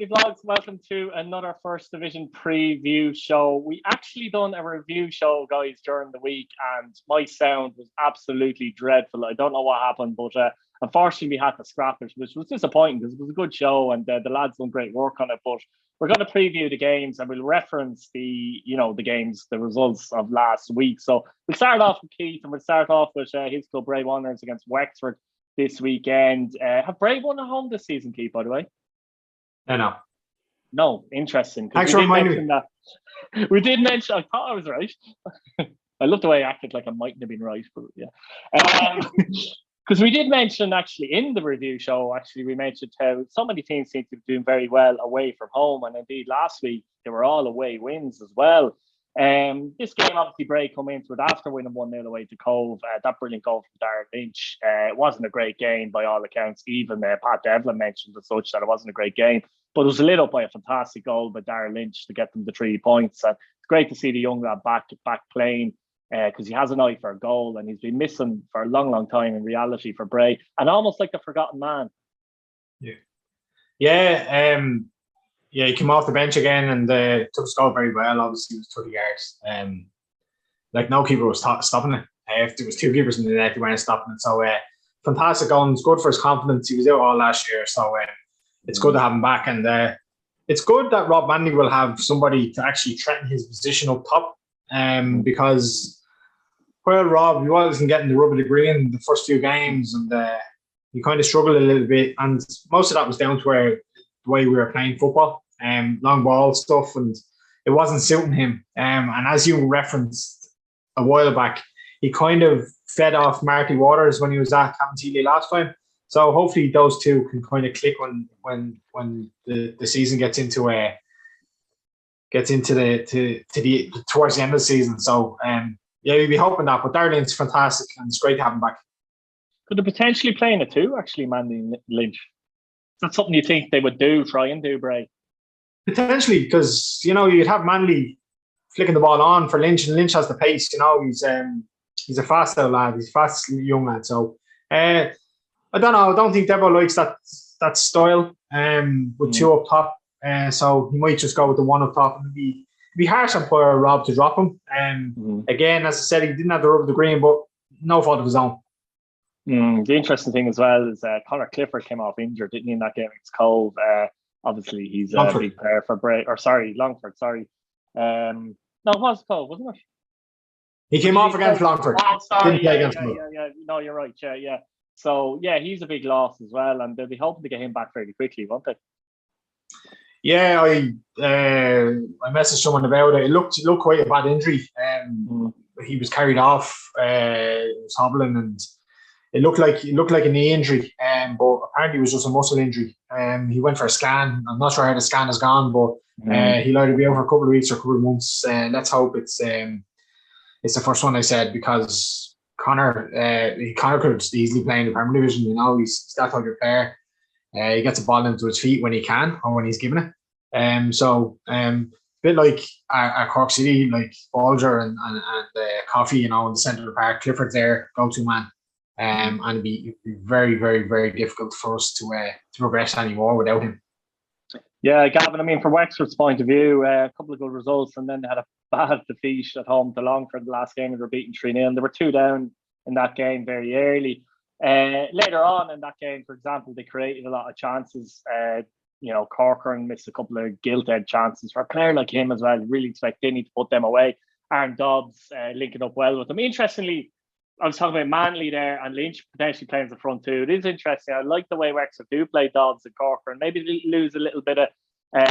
Footy Vlogs, welcome to another First Division preview show. We actually done a review show, guys, during the week, and my sound was absolutely dreadful. I don't know what happened, but unfortunately we had to scrap it, which was disappointing because it was a good show and the lads done great work on it. But we're going to preview the games and we'll reference the games, the results of last week. So we'll start off with Keith and we'll start off with his club Bray Wanderers against Wexford this weekend. Have Bray won at home this season, Keith, by the way? No, interesting. Thanks for reminding me. We did mention, I thought I was right. I love the way I acted like I mightn't have been right, but yeah. Because we did mention actually in the review show, we mentioned how so many teams seem to be doing very well away from home. And indeed last week, they were all away wins as well. This game, obviously, Bray come into it after winning 1-0 away to Cove. That brilliant goal from Darren Lynch. It wasn't a great game by all accounts. Even Pat Devlin mentioned as such that it wasn't a great game. But it was lit up by a fantastic goal by Darren Lynch to get them the 3 points. And it's great to see the young lad back playing because he has an eye for a goal and he's been missing for a long, long time in reality for Bray. And almost like the forgotten man. Yeah, he came off the bench again and took his goal very well. Obviously, it was 30 yards. No keeper was stopping it. If there was 2 keepers in the net, they weren't stopping it. So, fantastic goal. It's good for his confidence. He was out all last year, so it's good to have him back. And it's good that Rob Manley will have somebody to actually threaten his position up top. Because while Rob, he wasn't getting the rub of the green the first few games, and he kind of struggled a little bit. And most of that was down to the way we were playing football, long ball stuff, and it wasn't suiting him. And as you referenced a while back, he kind of fed off Marty Waters when he was at Cabinteely last time. So hopefully those two can kind of click when the season gets into towards the end of the season. So we'll be hoping that. But Darren's fantastic, and it's great to have him back. Could they potentially play in it too? Actually, Mandy Lynch. That's something you think they would try and do, Bray? Potentially, because, you'd have Manley flicking the ball on for Lynch, and Lynch has the pace, he's a fast lad, he's a fast young lad. So, I don't know, I don't think Devo likes that style with 2 up top. So he might just go with the 1 up top, and it'd be harsh on poor Rob to drop him. Again, as I said, he didn't have the rub of the green, but no fault of his own. The interesting thing as well is Conor Clifford came off injured, didn't he, in that game against Cove? Obviously, he's a big player for Bray. Longford, sorry. No, it was Cove, wasn't it? He came off against Longford. Oh, sorry. Didn't play against yeah. No, you're right. Yeah. So, he's a big loss as well, and they'll be hoping to get him back fairly quickly, won't they? Yeah, I messaged someone about it. It looked quite a bad injury. He was carried off. He was hobbling, and it looked like a knee injury, but apparently it was just a muscle injury. He went for a scan. I'm not sure how the scan has gone, but he'll either be out for a couple of weeks or a couple of months. Let's hope it's the first one, I said, because Conor could easily play in the Premier Division. He's that type of player. He gets the ball into his feet when he can or when he's given it. A bit like at Cork City, like Bolger and Coffey, in the centre of the park. Clifford's there, go-to man. And it'd be very, very, very difficult for us to progress anymore without him. Yeah, Gavin, from Wexford's point of view, a couple of good results, and then they had a bad defeat at home to Longford the last game. They were beaten 3-0. They were 2 down in that game very early. Later on in that game, for example, they created a lot of chances. Corcoran missed a couple of gilt-edged chances. For a player like him as well, really expect Dinny to put them away. Aaron Dobbs linking up well with them. Interestingly, I was talking about Manley there and Lynch potentially playing the front two. It is interesting. I like the way Wexford do play Dobbs and Corcoran. Maybe they lose a little bit of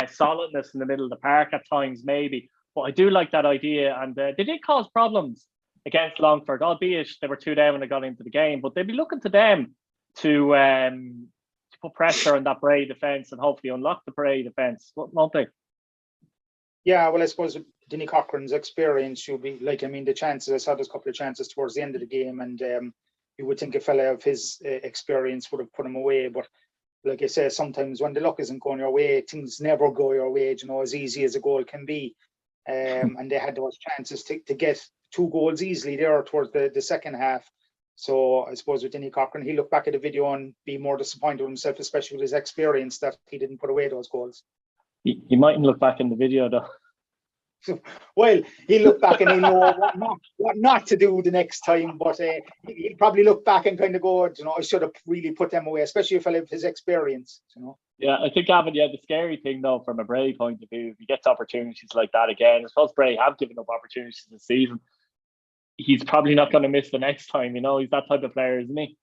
solidness in the middle of the park at times, maybe. But I do like that idea. And they did cause problems against Longford, albeit they were 2 down when they got into the game. But they'd be looking to them to put pressure on that Bray defence and hopefully unlock the Bray defence, won't they? Yeah, well, I suppose Dinny Cochrane's experience should be the chances. I saw there's a couple of chances towards the end of the game, and you would think a fella of his experience would have put him away. But like I say, sometimes when the luck isn't going your way, things never go your way, as easy as a goal can be. And they had those chances to get 2 goals easily there towards the second half. So I suppose with Denny Cochran, he'll look back at the video and be more disappointed with himself, especially with his experience, that he didn't put away those goals. He mightn't look back in the video though. Well, he'll look back and he'll know what not to do the next time, but he'll probably look back and kind of go, I should have really put them away, especially if I have his experience, Yeah, I think, Gavin, the scary thing, though, from a Bray point of view, if he gets opportunities like that again, I suppose Bray have given up opportunities this season. He's probably not going to miss the next time, he's that type of player, isn't he?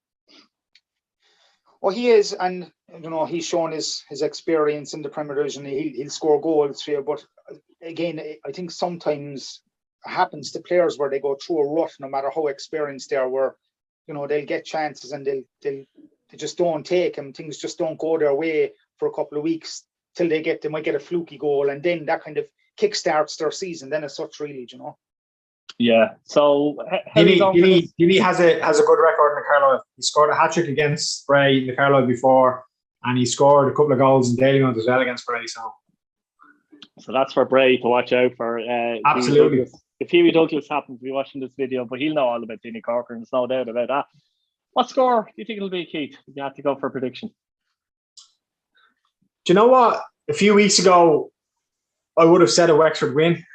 Well, he is, and he's shown his experience in the Premier Division. He'll score goals here, but again, I think sometimes it happens to players where they go through a rut, no matter how experienced they are, where they'll get chances and they just don't take them. Things just don't go their way for a couple of weeks till they might get a fluky goal, and then that kind of kickstarts their season. Then as such, really, Yeah. So Healy has a good record in the Carlisle. He scored a hat-trick against Bray in the Carlisle before, and he scored a couple of goals in Dalymount as well against Bray. So that's for Bray to watch out for. Absolutely. If Hughie Douglas happens to be watching this video, but he'll know all about Denny Corcoran, there's no doubt about that. What score do you think it'll be, Keith, if you have to go for a prediction? Do you know what? A few weeks ago, I would have said a Wexford win.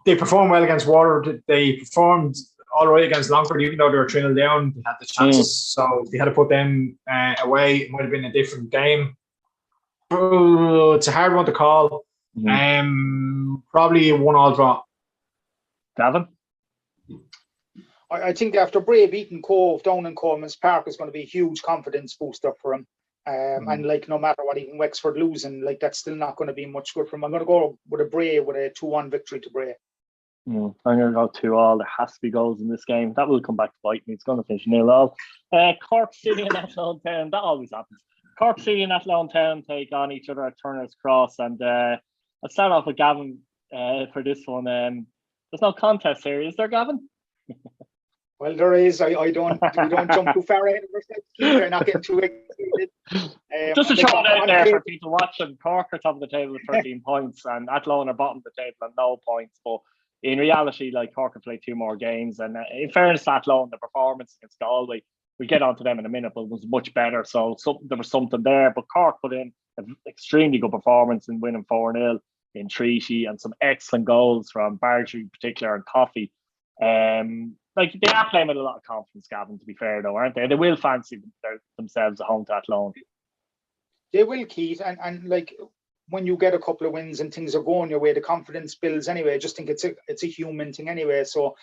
They performed well against Waterford. They performed all right against Longford, even though they were 3-0 down. They had the chances, so they had to put them away. It might have been a different game. It's a hard one to call. Probably a 1-1 draw. Gavin? I think after Bray beating Cove down in Coleman's Park is going to be a huge confidence booster for him. And no matter what, even Wexford losing, that's still not going to be much good for him. I'm going to go with a 2-1 victory to Bray. I'm going to go 2-2. There has to be goals in this game. That will come back to bite me. It's going to finish 0-0. Cork City and Athlone Town. That always happens. Cork City and Athlone Town take on each other at Turner's Cross. And I'll start off with Gavin for this one. There's no contest here, is there, Gavin? Well, there is. We don't jump too far ahead of ourselves. They're not getting too excited. Just to throw it out there for people watching, Cork are top of the table with 13 points, and Athlone are bottom of the table and no points. But in reality, Cork have played 2 more games, and in fairness to Athlone, the performance against Galway, we'll get onto them in a minute, but it was much better. So there was something there. But Cork put in an extremely good performance in winning 4-0 in Treaty, and some excellent goals from Bardry in particular and Coffey. They are playing with a lot of confidence, Gavin, to be fair, though, aren't they? They will fancy themselves at home to Athlone. They will, Keith. And when you get a couple of wins and things are going your way, the confidence builds anyway. I just think it's a human thing anyway. So,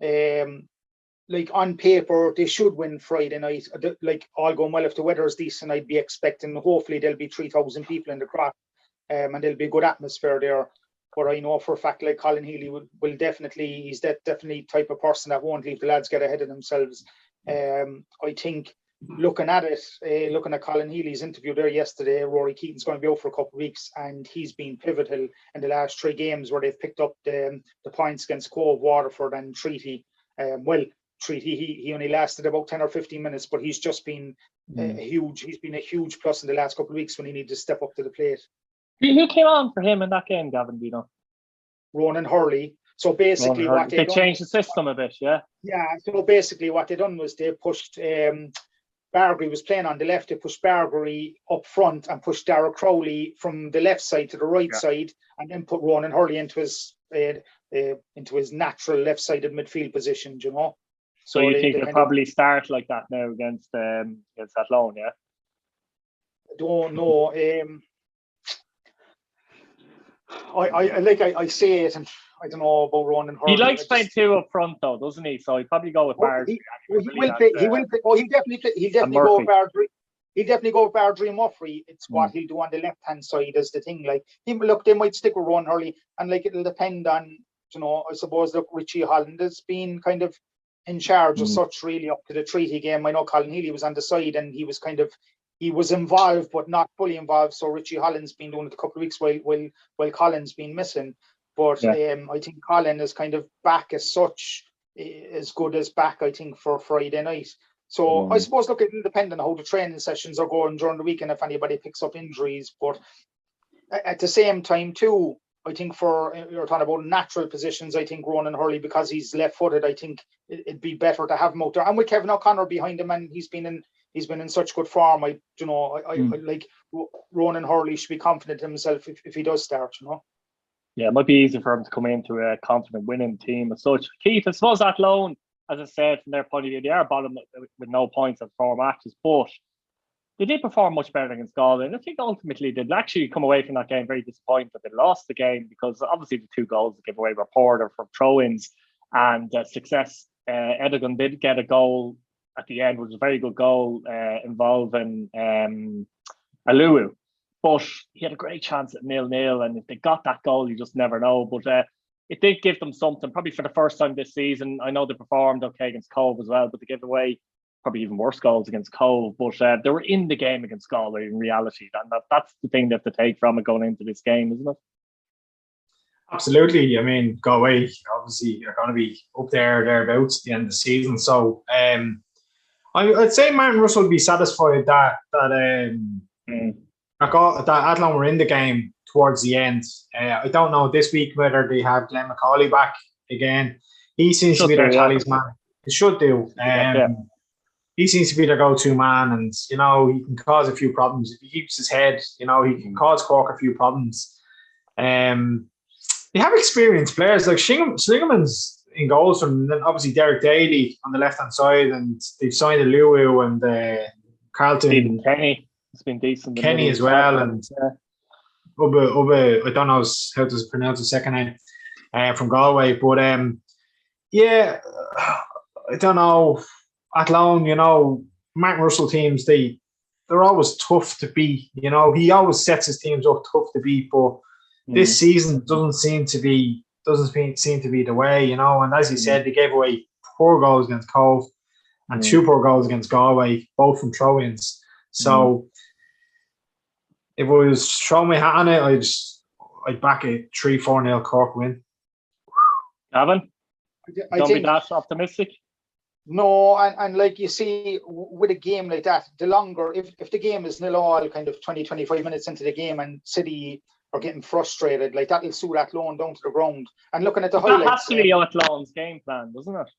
on paper, they should win Friday night. All going well, if the weather is decent, I'd be expecting, hopefully, there'll be 3,000 people in the crowd, and there'll be a good atmosphere there. But I know for a fact, Colin Healy will definitely, he's that definitely type of person that won't leave the lads get ahead of themselves. I think looking at Colin Healy's interview there yesterday, Rory Keaton's going to be out for a couple of weeks, and he's been pivotal in the last 3 games where they've picked up the points against Cove, Waterford and Treaty. Treaty, he only lasted about 10 or 15 minutes, but he's just been he's been a huge plus in the last couple of weeks when he needed to step up to the plate. Who came on for him in that game, Gavin, do you know? Ronan Hurley. So basically they changed the system a bit, yeah? Yeah, so basically what they done was they pushed, Bargary was playing on the left, they pushed Bargary up front and pushed Darragh Crowley from the left side to the right side, and then put Ronan Hurley into his natural left-sided midfield position, So you think they'll probably start like that now against Athlone, yeah? I don't know. I say it, and I don't know about Ronan Hurley. He likes playing 2 up front, though, doesn't he? So he'll probably go with Bardry. He'll definitely go with Bardry. He'll definitely go with Bardry and Muffrey. It's what he'll do on the left-hand side is the thing. They might stick with Ronan Hurley, and it'll depend on, I suppose, Richie Holland has been kind of in charge of such really up to the Treaty game. I know Colin Healy was on the side, and he was involved, but not fully involved. So Richie Holland's been doing it a couple of weeks while Colin's been missing. But I think Colin is kind of back as such, as good as back, I think, for Friday night. So I suppose, it'll depend on how the training sessions are going during the weekend, if anybody picks up injuries. But at the same time, too, I think for you're talking about natural positions, I think Ronan Hurley, because he's left-footed, I think it'd be better to have him out there. And with Kevin O'Connor behind him, and he's been in such good form. I like Ronan Hurley should be confident in himself if he does start. Yeah, it might be easy for him to come into a confident winning team as such. Keith, I suppose that loan, as I said, from their point of view, they are bottom with no points at 4 matches, but they did perform much better against Galway. And I think ultimately they'd actually come away from that game very disappointed that they lost the game, because obviously the 2 goals they gave away were Porter from throw-ins and success. Edogan did get a goal at the end, which was a very good goal involving Aluwu. But he had a great chance at 0-0, and if they got that goal, you just never know. But it did give them something, probably for the first time this season. I know they performed okay against Cove as well, but they gave away probably even worse goals against Cove. But they were in the game against Galway in reality. And that's the thing they have to take from it going into this game, isn't it? Absolutely. I mean, Galway obviously are going to be up there, thereabouts at the end of the season. So I'd say Martin Russell would be satisfied that Athlone were in the game towards the end. I don't know this week whether they have Glenn Macaulay back again. He seems to be their talisman. It should do. He seems to be their go-to man, and he can cause a few problems if he keeps his head. He can cause Cork a few problems. They have experienced players like Slingerman's in goals from, then obviously Derek Daly on the left-hand side, and they've signed Aluwu and Carlton. Stephen Kenny has been decent. Kenny as well, and Ubbe, I don't know how to pronounce his second name, from Galway. But I don't know. Athlone, Martin Russell teams, they're always tough to beat. He always sets his teams up tough to beat, but this season doesn't seem to be the way. And as you said, they gave away 4 goals against Cove and 2 poor goals against Galway, both from throw-ins. So if I was throwing my hat on it, I'd back a 3-4-0 Cork win. Gavin, don't be that optimistic. No, and like you see, with a game like that, the longer, if the game is 0-0 kind of 20-25 minutes into the game and City are getting frustrated, like that'll suit Athlone down to the ground. And looking at the highlights, that has to be Athlone's game plan, doesn't it?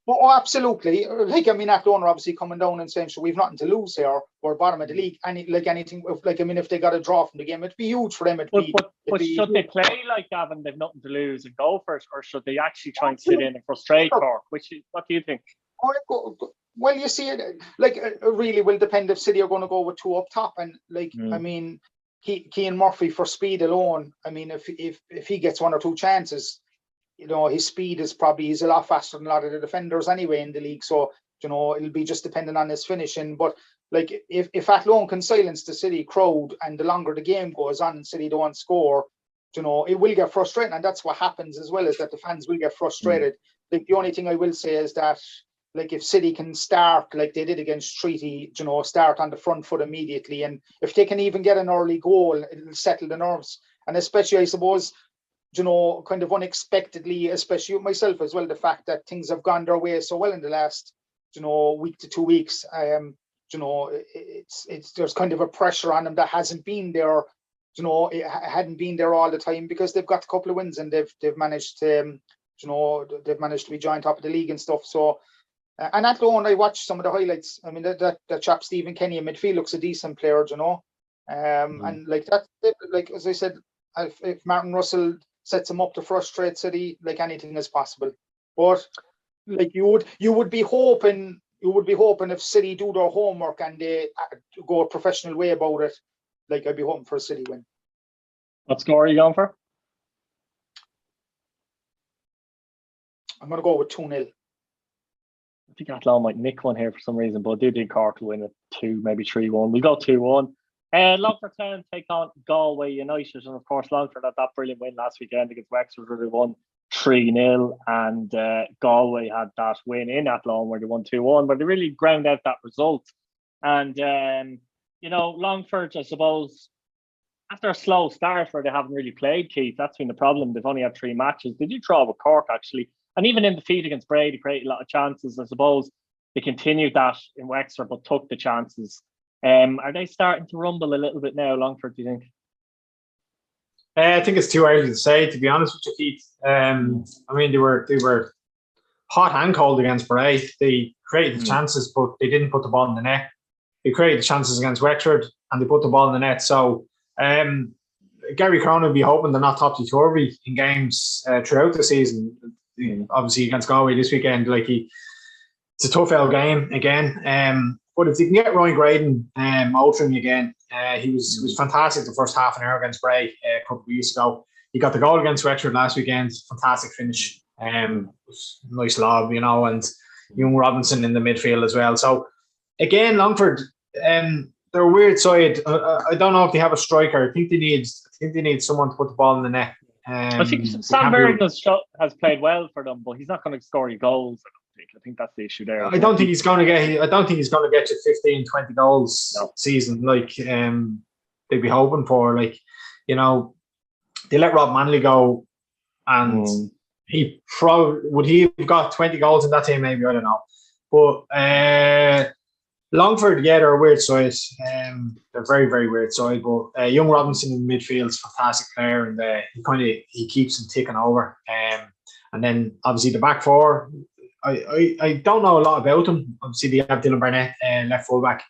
Oh, absolutely. Athlone are obviously coming down and saying, so we've nothing to lose here. We're bottom of the league. If they got a draw from the game, it'd be huge for them. But should they play like Gavin, they've nothing to lose and go for it, or should they actually try and sit in and frustrate Cork? What do you think? Well, you see, it really will depend if City are going to go with 2 up top, and Cian Murphy for speed alone. If he gets 1 or 2 chances, his speed is he's a lot faster than a lot of the defenders anyway in the league. So it'll be just dependent on his finishing. But if Athlone can silence the City crowd, and the longer the game goes on and City don't score, it will get frustrating, and that's what happens as well, is that the fans will get frustrated. The only thing I will say is that, if City can start like they did against Treaty, start on the front foot immediately, and if they can even get an early goal, it'll settle the nerves. And especially, I suppose, kind of unexpectedly, especially with myself as well, the fact that things have gone their way so well in the last, week to 2 weeks. There's kind of a pressure on them that hasn't been there. It hadn't been there all the time, because they've got a couple of wins and they've managed to, they've managed to be joint top of the league and stuff. So, and Athlone, I watched some of the highlights. That chap Stephen Kenny in midfield looks a decent player, and like that, as I said, if Martin Russell sets him up to frustrate City, anything is possible. But you would be hoping if City do their homework and they go a professional way about it, I'd be hoping for a City win. What score are you going for? I'm going to go with 2-0. I think Athlone might nick one here for some reason, but I do think Cork will win at 2, maybe 3-1. We'll go 2-1. Longford Town take on Galway United, and of course Longford had that brilliant win last weekend against Wexford, where they won 3-0, and Galway had that win in Athlone where they won 2-1, but they really ground out that result. And Longford, I suppose, after a slow start where they haven't really played, Keith, that's been the problem. They've only had 3 matches. They did draw with Cork, actually, and even in defeat against Bray, they created a lot of chances. I suppose they continued that in Wexford, but took the chances. Are they starting to rumble a little bit now, Longford, do you think? I think it's too early to say, to be honest with you, Keith. I mean, they were hot and cold against Bray. They created chances, but they didn't put the ball in the net. They created chances against Wexford, and they put the ball in the net. So Gary Cronin would be hoping they're not topsy-turvy in games throughout the season. Obviously against Galway this weekend, it's a tough old game again. But if they can get Ryan Graydon motoring again, he was fantastic the first half an hour against Bray a couple of weeks ago. He got the goal against Wexford last weekend. Fantastic finish. Nice lob, and young Robinson in the midfield as well. So again, Longford, they're a weird side. I don't know if they have a striker. I think they need someone to put the ball in the net. I think Sam Berg has played well for them, but he's not going to score any goals. I think that's the issue there. I don't think he's going to get you 15, 20 goals season they'd be hoping for. They let Rob Manley go, and would he have got 20 goals in that team? Maybe, I don't know. But Longford, they're a weird side. They're very, very weird side. But young Robinson in midfield is a fantastic player, and he keeps them ticking over. And then obviously the back four. I don't know a lot about them. Obviously, they have Dylan Barnett, left fullback,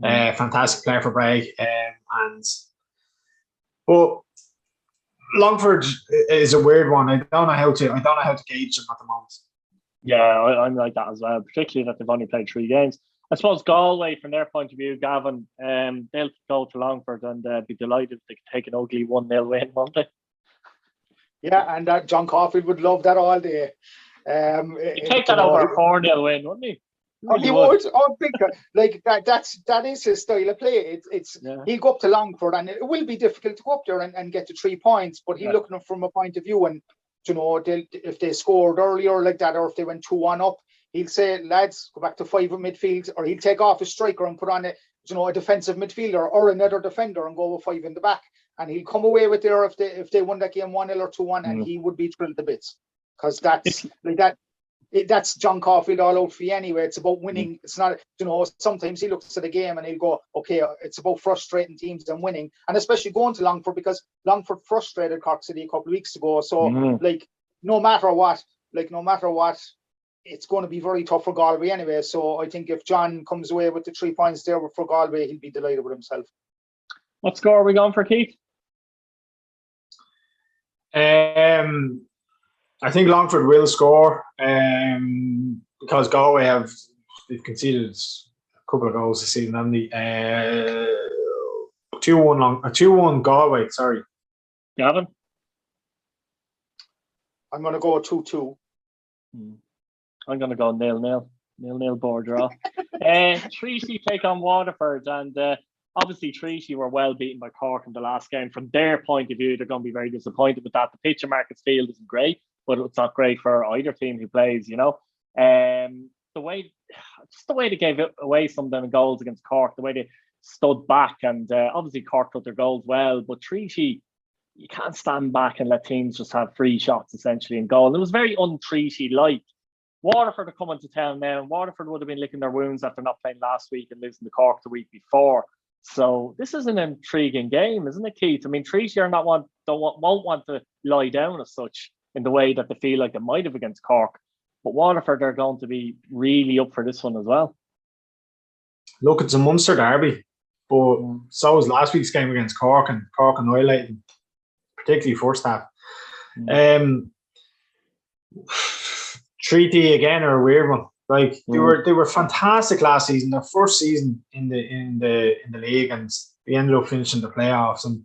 fantastic player for Bray. But Longford is a weird one. I don't know how to gauge them at the moment. Yeah, I'm like that as well. Particularly that they've only played 3 games. I suppose Galway, from their point of view, Gavin, they'll go to Longford and be delighted if they can take an ugly 1-0 win, won't they? Yeah, and John Caulfield would love that all day. He'd take that over a 4-0 win, wouldn't he? He would. Oh, big, that is his style of play. He'll go up to Longford, and it will be difficult to go up there and get to 3 points. But he's looking from a point of view, and if they scored earlier like that, or if they went 2-1 up, he'll say, lads, go back to 5 at midfield, or he'll take off his striker and put on a defensive midfielder or another defender and go with 5 in the back, and he'll come away with there if they won that game 1-0 or 2-1, and he would be thrilled to bits, because that's John Caulfield all out for you anyway. It's about winning. It's not, sometimes he looks at the game and he'll go, okay, it's about frustrating teams and winning, and especially going to Longford, because Longford frustrated Cork City a couple of weeks ago. So no matter what, it's going to be very tough for Galway anyway. So I think if John comes away with the 3 points there for Galway, he'll be delighted with himself. What score are we going for, Keith? I think Longford will score because Galway they've conceded a couple of goals this season, haven't they? 2-1 Galway, sorry. Gavin? I'm going to go 2-2. I'm going to go 0-0. 0-0 board draw. Treaty take on Waterford, and obviously Treaty were well beaten by Cork in the last game. From their point of view, they're going to be very disappointed with that. The pitch in Markets Field isn't great, but it's not great for either team who plays, the way they gave away some of them goals against Cork, the way they stood back, and obviously Cork got their goals well, but Treaty, you can't stand back and let teams just have free shots essentially in goal. And it was very un-Treaty-like. Waterford are coming to town now, and Waterford would have been licking their wounds after not playing last week and losing to Cork the week before. So this is an intriguing game, isn't it, Keith? I mean, Treaty won't want to lie down as such in the way that they feel like they might have against Cork. But Waterford are going to be really up for this one as well. Look, it's a Munster derby, but so was last week's game against Cork, and Cork annihilated them, particularly first half. Treaty again are a weird one. They were fantastic last season, their first season in the league, and they ended up finishing the playoffs. And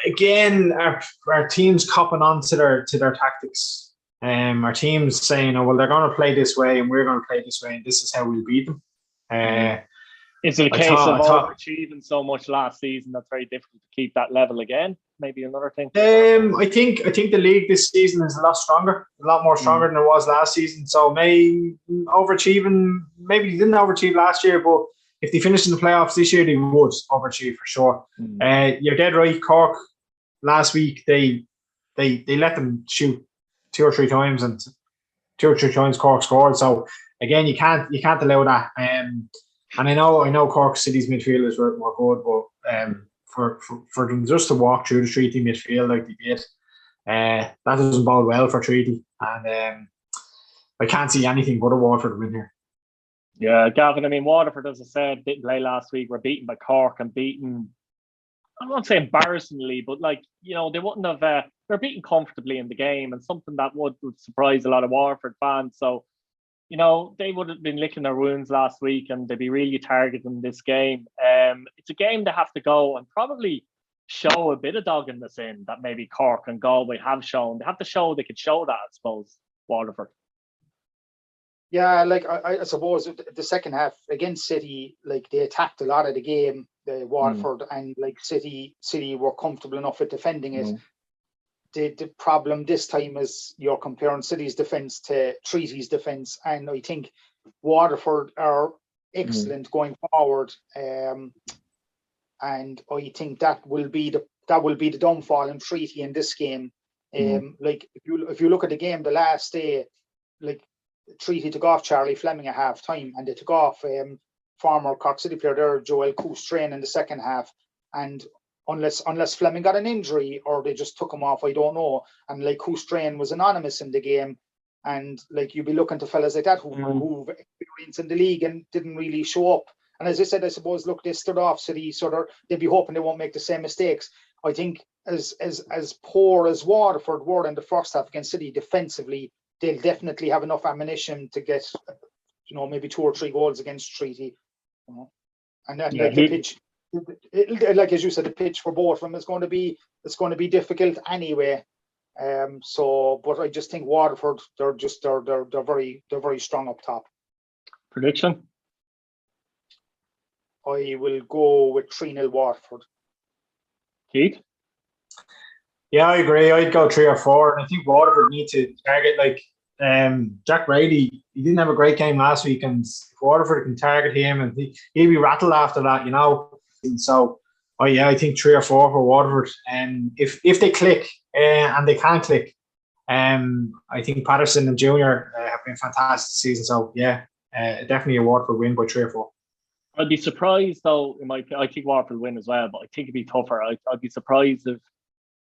again, our teams copping on to their tactics. Our teams saying, "Oh well, they're going to play this way, and we're going to play this way, and this is how we'll beat them." Is it a case of overachieving so much last season that's very difficult to keep that level again? Maybe another thing. I think the league this season is a lot more stronger than it was last season. So maybe overachieving. Maybe they didn't overachieve last year, but if they finish in the playoffs this year, they would overachieve for sure. You're dead right. Cork last week they let them shoot 2 or 3 times, and 2 or 3 times Cork scored. So again, you can't allow that. And I know Cork City's midfielders were good, but for them just to walk through the Treaty midfield like they did, that doesn't bode well for Treaty. And I can't see anything but a Waterford win here. Yeah, Gavin, I mean, Waterford, as I said, didn't play last week. Were beaten by Cork and beaten, I won't say embarrassingly, but like, you know, they wouldn't have, they're beaten comfortably in the game, and something that would surprise a lot of Waterford fans. So, you know, they would have been licking their wounds last week and they'd be really targeting this game. It's a game they have to go and probably show a bit of doggedness in that maybe Cork and Galway have shown. They have to show they could show that, I suppose, Waterford. Yeah, like I suppose the second half against City, like they attacked a lot of the game, the Waterford, and like City were comfortable enough at defending it. The problem this time is you're comparing City's defence to Treaty's defence, and I think Waterford are excellent going forward, and I think that will be the downfall in Treaty in this game. Like if you look at the game the last day, like Treaty took off Charlie Fleming at half time, and they took off former Cork City player there, Joel Coustrain, in the second half. And unless Fleming got an injury or they just took him off, I don't know. And like Coustrain was anonymous in the game, and like you'd be looking to fellas like that who've experience in the league and didn't really show up. And as I said, I suppose, look, they stood off City, so they'd be hoping they won't make the same mistakes. I think as poor as Waterford were in the first half against City defensively, they'll definitely have enough ammunition to get, you know, maybe 2 or 3 goals against Treaty. You know? And then like the pitch, like as you said, the pitch for both of them is going to be difficult anyway. So, but I just think Waterford, they're very strong up top. Prediction? I will go with 3-0 Waterford. Keith? Yeah, I agree. I'd go 3 or 4, and I think Waterford need to target, like, Jack Brady. He didn't have a great game last week, and if Waterford can target him, and he'll be rattled after that, you know. And so, I think 3 or 4 for Waterford. And if they click, and they can click, I think Patterson and Junior have been fantastic this season. So definitely a Waterford win by 3 or 4. I'd be surprised though. I think Waterford win as well, but I think it'd be tougher. I'd be surprised if,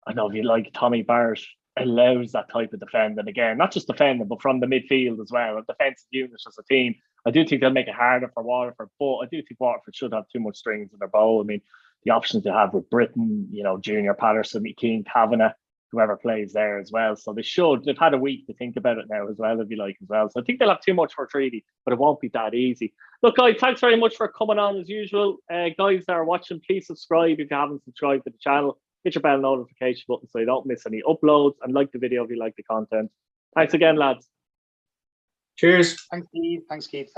I know if you like Tommy Barrett allows that type of defending again, not just defending, but from the midfield as well, a defensive unit as a team. I do think they'll make it harder for Waterford, but I do think Waterford should have too much strings in their bow. I mean, the options they have with Britton, you know, Junior, Patterson, Keane, Kavanagh, whoever plays there as well. So they've had a week to think about it now as well, if you like, as well. So I think they'll have too much for Treaty, but it won't be that easy. Look, guys, thanks very much for coming on as usual. Guys that are watching, please subscribe if you haven't subscribed to the channel. Hit your bell notification button so you don't miss any uploads, and like the video if you like the content. Thanks again, lads. Cheers. Thanks, Keith.